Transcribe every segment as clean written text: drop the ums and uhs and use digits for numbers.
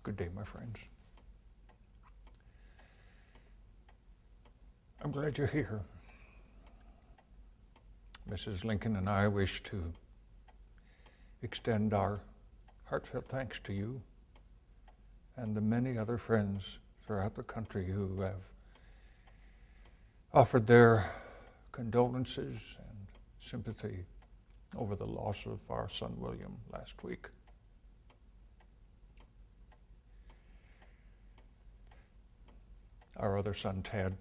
Good day, my friends. I'm glad you're here. Mrs. Lincoln and I wish to extend our heartfelt thanks to you and the many other friends throughout the country who have offered their condolences and sympathy over the loss of our son William last week. Our other son, Ted,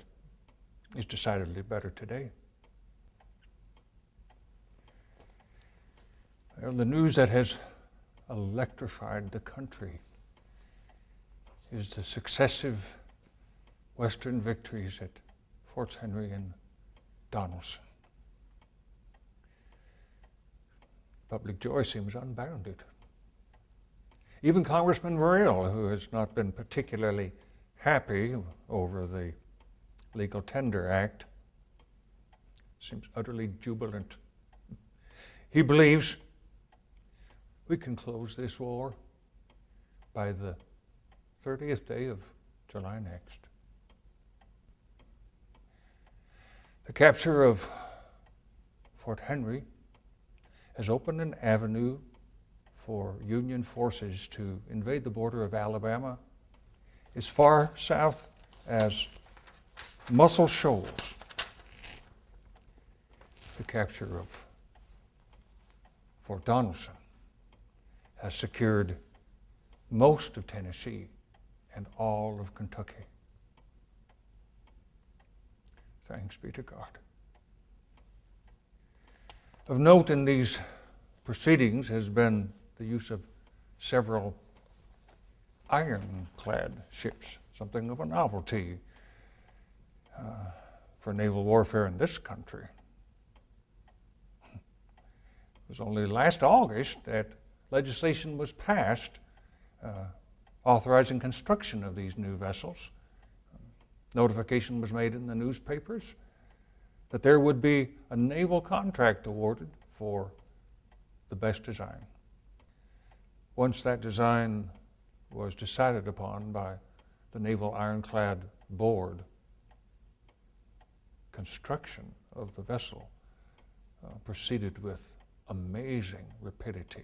is decidedly better today. Well, the news that has electrified the country is the successive Western victories at Forts Henry and Donelson. Public joy seems unbounded. Even Congressman Murrell, who has not been particularly happy over the Legal Tender Act, seems utterly jubilant. He believes we can close this war by the 30th day of July next. The capture of Fort Henry has opened an avenue for Union forces to invade the border of Alabama as far south as Muscle Shoals. The capture of Fort Donelson has secured most of Tennessee and all of Kentucky. Thanks be to God. Of note in these proceedings has been the use of several ironclad ships, something of a novelty for naval warfare in this country. It was only last August that legislation was passed authorizing construction of these new vessels. Notification was made in the newspapers that there would be a naval contract awarded for the best design. Once that design was decided upon by the Naval Ironclad Board, construction of the vessel proceeded with amazing rapidity.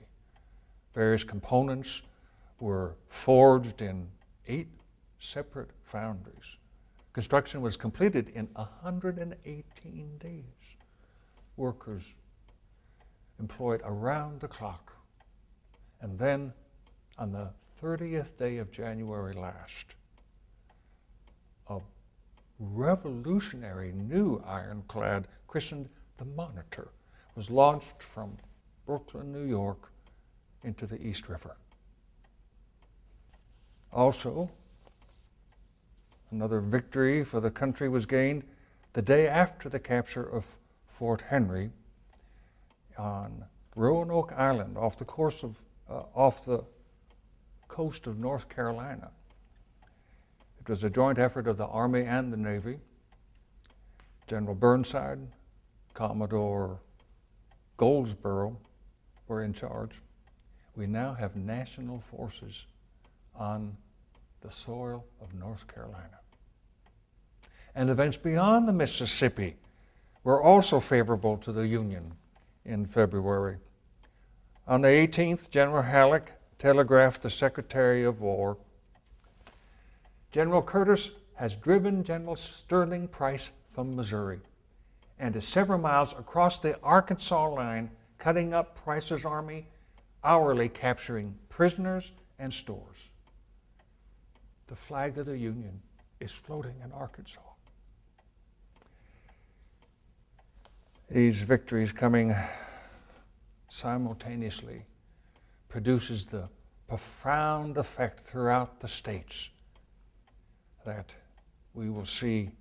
Various components were forged in 8 separate foundries. Construction was completed in 118 days. Workers employed around the clock. And then on the 30th day of January last, a revolutionary new ironclad christened the Monitor was launched from Brooklyn, New York into the East River. Also, another victory for the country was gained the day after the capture of Fort Henry on Roanoke Island off the coast of North Carolina. It was a joint effort of the Army and the Navy. General Burnside, Commodore Goldsborough were in charge. We now have national forces on the soil of North Carolina. And events beyond the Mississippi were also favorable to the Union in February. On the 18th, General Halleck telegraphed the Secretary of War, "General Curtis has driven General Sterling Price from Missouri and is several miles across the Arkansas line, cutting up Price's army, hourly capturing prisoners and stores." The flag of the Union is floating in Arkansas. These victories coming simultaneously produces the profound effect throughout the states that we will see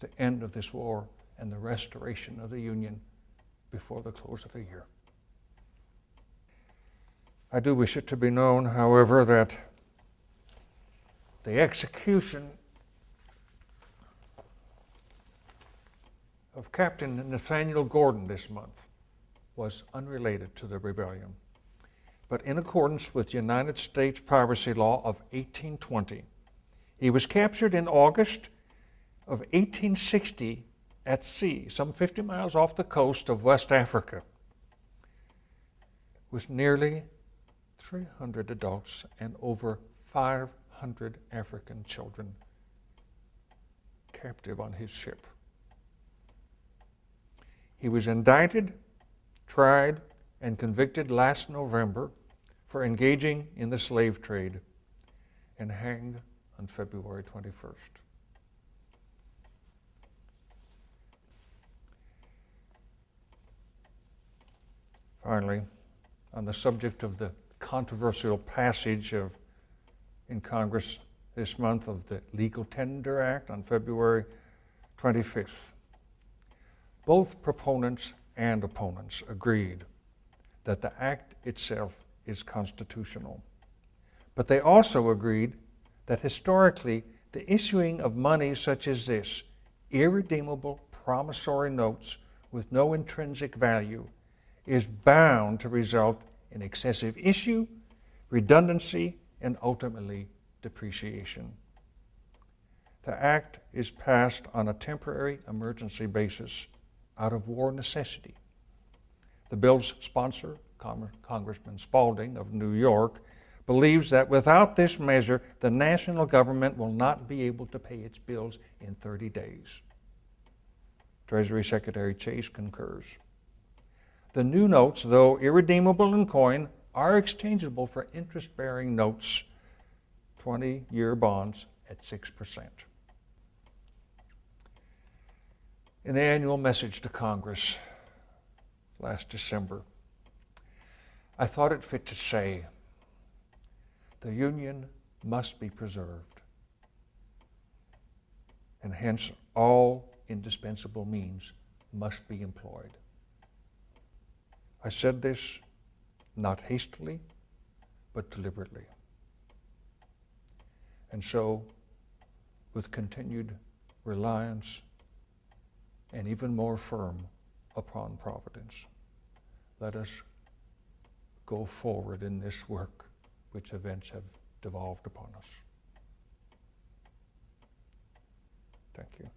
the end of this war and the restoration of the Union before the close of the year. I do wish it to be known, however, that the execution of Captain Nathaniel Gordon this month was unrelated to the rebellion. but in accordance with the United States piracy law of 1820. He was captured in August of 1860 at sea, some 50 miles off the coast of West Africa, with nearly 300 adults and over 500 African children captive on his ship. He was indicted, tried, and convicted last November for engaging in the slave trade and hanged on February 21st. Finally, on the subject of the controversial passage in Congress this month of the Legal Tender Act on February 25th, both proponents and opponents agreed that the act itself is constitutional. But they also agreed that historically, the issuing of money such as this, irredeemable promissory notes with no intrinsic value, is bound to result in excessive issue, redundancy, and ultimately depreciation. The act is passed on a temporary emergency basis out of war necessity. The bill's sponsor, Congressman Spaulding of New York, believes that without this measure, the national government will not be able to pay its bills in 30 days. Treasury Secretary Chase concurs. The new notes, though irredeemable in coin, are exchangeable for interest-bearing notes, 20-year bonds at 6%. In the annual message to Congress last December, I thought it fit to say, the Union must be preserved, and hence all indispensable means must be employed. I said this not hastily, but deliberately. And so, with continued reliance and even more firm upon Providence, let us go forward in this work which events have devolved upon us. Thank you.